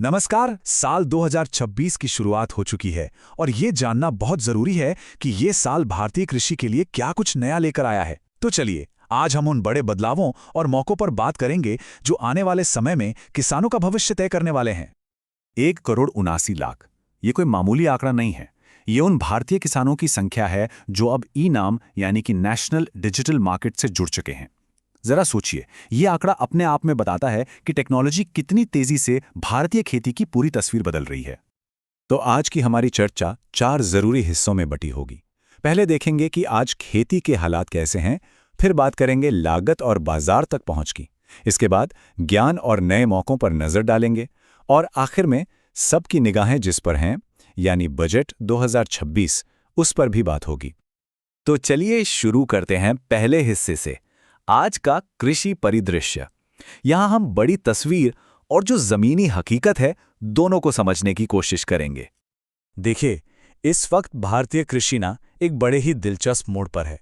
नमस्कार। साल 2026 की शुरुआत हो चुकी है और ये जानना बहुत जरूरी है कि ये साल भारतीय कृषि के लिए क्या कुछ नया लेकर आया है। तो चलिए, आज हम उन बड़े बदलावों और मौकों पर बात करेंगे जो आने वाले समय में किसानों का भविष्य तय करने वाले हैं। 1,79,00,000 ये कोई मामूली आंकड़ा नहीं है। ये उन भारतीय किसानों की संख्या है जो अब ई-नाम यानी कि नेशनल डिजिटल मार्केट से जुड़ चुके हैं। जरा सोचिए, ये आंकड़ा अपने आप में बताता है कि टेक्नोलॉजी कितनी तेजी से भारतीय खेती की पूरी तस्वीर बदल रही है। तो आज की हमारी चर्चा 4 जरूरी हिस्सों में बटी होगी। पहले देखेंगे कि आज खेती के हालात कैसे हैं, फिर बात करेंगे लागत और बाजार तक पहुंच की। इसके बाद ज्ञान और नए मौकों पर नजर डालेंगे और आखिर में सबकी निगाहें जिस पर हैं, यानी बजट 2026, उस पर भी बात होगी। तो चलिए शुरू करते हैं पहले हिस्से से, आज का कृषि परिदृश्य। यहां हम बड़ी तस्वीर और जो जमीनी हकीकत है, दोनों को समझने की कोशिश करेंगे। देखिए, इस वक्त भारतीय कृषि ना एक बड़े ही दिलचस्प मोड़ पर है।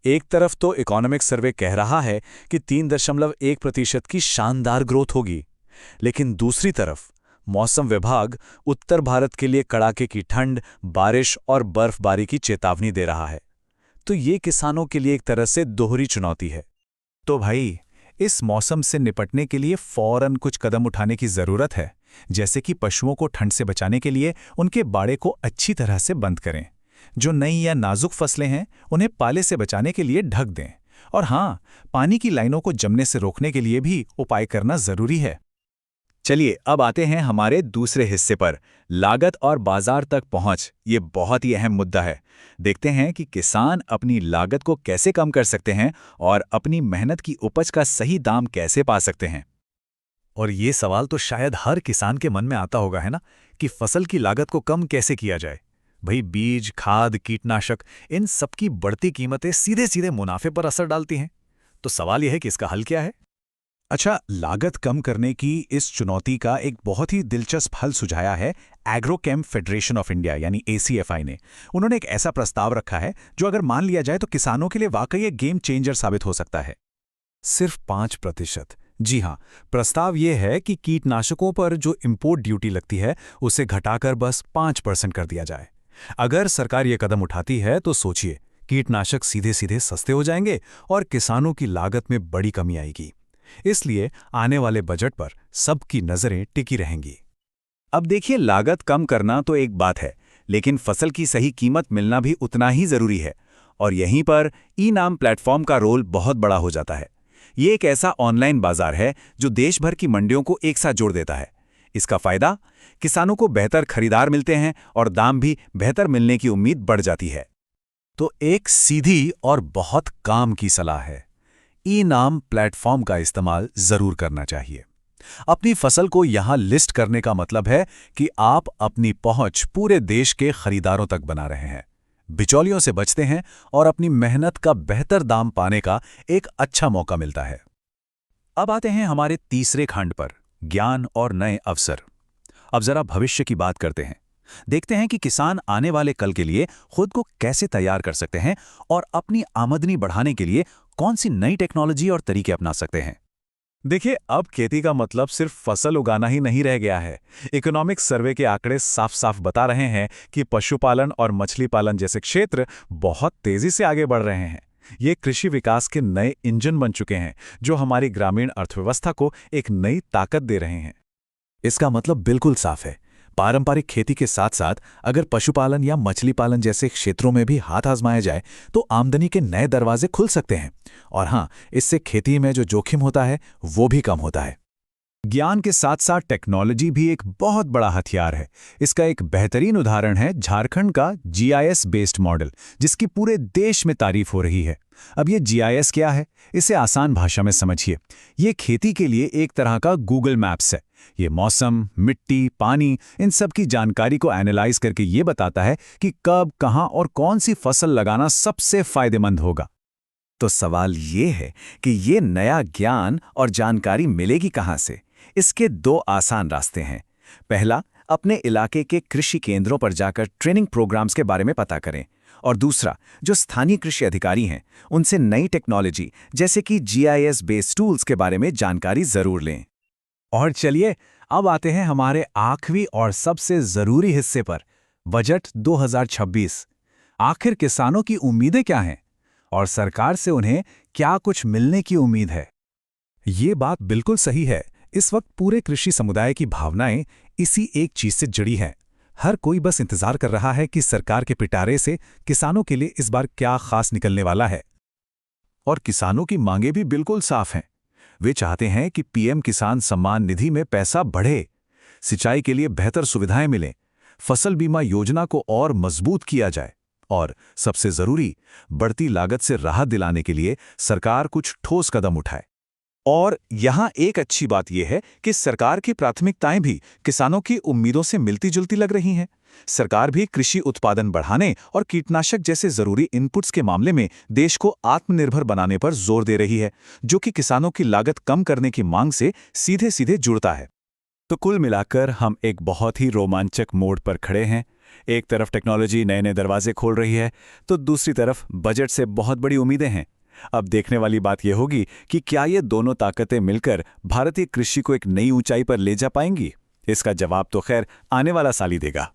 एक तरफ तो इकोनॉमिक सर्वे कह रहा है कि 3.1% की शानदार ग्रोथ होगी, लेकिन दूसरी तरफ मौसम विभाग उत्तर भारत के लिए कड़ाके की ठंड, बारिश और बर्फबारी की चेतावनी दे रहा है। तो ये किसानों के लिए एक तरह से दोहरी चुनौती है। तो भाई, इस मौसम से निपटने के लिए फौरन कुछ कदम उठाने की जरूरत है, जैसे कि पशुओं को ठंड से बचाने के लिए उनके बाड़े को अच्छी तरह से बंद करें। जो नई या नाजुक फसलें हैं, उन्हें पाले से बचाने के लिए ढक दें। और हाँ, पानी की लाइनों को जमने से रोकने के लिए भी उपाय करना जरूरी है। चलिए, अब आते हैं हमारे दूसरे हिस्से पर, लागत और बाजार तक पहुंच। ये बहुत ही अहम मुद्दा है। देखते हैं कि किसान अपनी लागत को कैसे कम कर सकते हैं और अपनी मेहनत की उपज का सही दाम कैसे पा सकते हैं। और ये सवाल तो शायद हर किसान के मन में आता होगा, है ना, कि फसल की लागत को कम कैसे किया जाए। भाई, बीज, खाद, कीटनाशक, इन सबकी बढ़ती कीमतें सीधे सीधे मुनाफे पर असर डालती हैं। तो सवाल यह है कि इसका हल क्या है। अच्छा, लागत कम करने की इस चुनौती का एक बहुत ही दिलचस्प हल सुझाया है एग्रोकेम फेडरेशन ऑफ इंडिया यानी ACFI ने। उन्होंने एक ऐसा प्रस्ताव रखा है जो अगर मान लिया जाए तो किसानों के लिए वाकई एक गेम चेंजर साबित हो सकता है। सिर्फ 5%। जी हाँ, प्रस्ताव ये है कि कीटनाशकों पर जो इंपोर्ट ड्यूटी लगती है, उसे घटाकर बस 5% कर दिया जाए। अगर सरकार ये कदम उठाती है तो सोचिए, कीटनाशक सीधे सीधे सस्ते हो जाएंगे और किसानों की लागत में बड़ी कमी आएगी। इसलिए आने वाले बजट पर सबकी नजरें टिकी रहेंगी। अब देखिए, लागत कम करना तो एक बात है, लेकिन फसल की सही कीमत मिलना भी उतना ही जरूरी है। और यहीं पर ई-नाम प्लेटफॉर्म का रोल बहुत बड़ा हो जाता है। ये एक ऐसा ऑनलाइन बाजार है जो देश भर की मंडियों को एक साथ जोड़ देता है। इसका फायदा, किसानों को बेहतर खरीदार मिलते हैं और दाम भी बेहतर मिलने की उम्मीद बढ़ जाती है। तो एक सीधी और बहुत काम की सलाह है, ई-नाम प्लेटफॉर्म का इस्तेमाल जरूर करना चाहिए। अपनी फसल को यहां लिस्ट करने का मतलब है कि आप अपनी पहुंच पूरे देश के खरीदारों तक बना रहे हैं, बिचौलियों से बचते हैं और अपनी मेहनत का बेहतर दाम पाने का एक अच्छा मौका मिलता है। अब आते हैं हमारे तीसरे खंड पर, ज्ञान और नए अवसर। अब जरा भविष्य की बात करते हैं। देखते हैं कि किसान आने वाले कल के लिए खुद को कैसे तैयार कर सकते हैं और अपनी आमदनी बढ़ाने के लिए कौन सी नई टेक्नोलॉजी और तरीके अपना सकते हैं। देखिए, अब खेती का मतलब सिर्फ फसल उगाना ही नहीं रह गया है। इकोनॉमिक सर्वे के आंकड़े साफ साफ बता रहे हैं कि पशुपालन और मछली पालन जैसे क्षेत्र बहुत तेजी से आगे बढ़ रहे हैं। ये कृषि विकास के नए इंजन बन चुके हैं जो हमारी ग्रामीण अर्थव्यवस्था को एक नई ताकत दे रहे हैं। इसका मतलब बिल्कुल साफ है, पारंपरिक खेती के साथ साथ अगर पशुपालन या मछली पालन जैसे क्षेत्रों में भी हाथ आजमाया जाए तो आमदनी के नए दरवाजे खुल सकते हैं। और हाँ, इससे खेती में जो जोखिम होता है वो भी कम होता है। ज्ञान के साथ साथ टेक्नोलॉजी भी एक बहुत बड़ा हथियार है। इसका एक बेहतरीन उदाहरण है झारखंड का GIS बेस्ड मॉडल, जिसकी पूरे देश में तारीफ हो रही है। अब ये GIS क्या है, इसे आसान भाषा में समझिए। ये खेती के लिए एक तरह का गूगल मैप्स है। ये मौसम, मिट्टी, पानी, इन सब की जानकारी को एनालाइज करके ये बताता है कि कब, कहां और कौन सी फसल लगाना सबसे फायदेमंद होगा। तो सवाल ये है कि ये नया ज्ञान और जानकारी मिलेगी कहां से? इसके 2 आसान रास्ते हैं। पहला, अपने इलाके के कृषि केंद्रों पर जाकर ट्रेनिंग प्रोग्राम्स के बारे में पता करें। और दूसरा, जो स्थानीय कृषि अधिकारी हैं, उनसे नई टेक्नोलॉजी जैसे कि GIS बेस्ड टूल्स के बारे में जानकारी जरूर लें। और चलिए, अब आते हैं हमारे आखिरी और सबसे जरूरी हिस्से पर, बजट 2026। आखिर किसानों की उम्मीदें क्या हैं और सरकार से उन्हें क्या कुछ मिलने की उम्मीद है? ये बात बिल्कुल सही है। इस वक्त पूरे कृषि समुदाय की भावनाएं इसी एक चीज से जुड़ी हैं। हर कोई बस इंतजार कर रहा है कि सरकार के पिटारे से किसानों के लिए इस बार क्या खास निकलने वाला है। और किसानों की मांगे भी बिल्कुल साफ हैं। वे चाहते हैं कि पीएम किसान सम्मान निधि में पैसा बढ़े, सिंचाई के लिए बेहतर सुविधाएं मिलें, फसल बीमा योजना को और मजबूत किया जाए और सबसे जरूरी, बढ़ती लागत से राहत दिलाने के लिए सरकार कुछ ठोस कदम उठाए। और यहाँ एक अच्छी बात यह है कि सरकार की प्राथमिकताएं भी किसानों की उम्मीदों से मिलती-जुलती लग रही हैं। सरकार भी कृषि उत्पादन बढ़ाने और कीटनाशक जैसे जरूरी इनपुट्स के मामले में देश को आत्मनिर्भर बनाने पर जोर दे रही है, जो कि किसानों की लागत कम करने की मांग से सीधे सीधे जुड़ता है। तो कुल मिलाकर हम एक बहुत ही रोमांचक मोड़ पर खड़े हैं। एक तरफ टेक्नोलॉजी नए नए दरवाजे खोल रही है, तो दूसरी तरफ बजट से बहुत बड़ी उम्मीदें हैं। अब देखने वाली बात यह होगी कि क्या ये दोनों ताकतें मिलकर भारतीय कृषि को एक नई ऊंचाई पर ले जा पाएंगी। इसका जवाब तो खैर आने वाला साल ही देगा।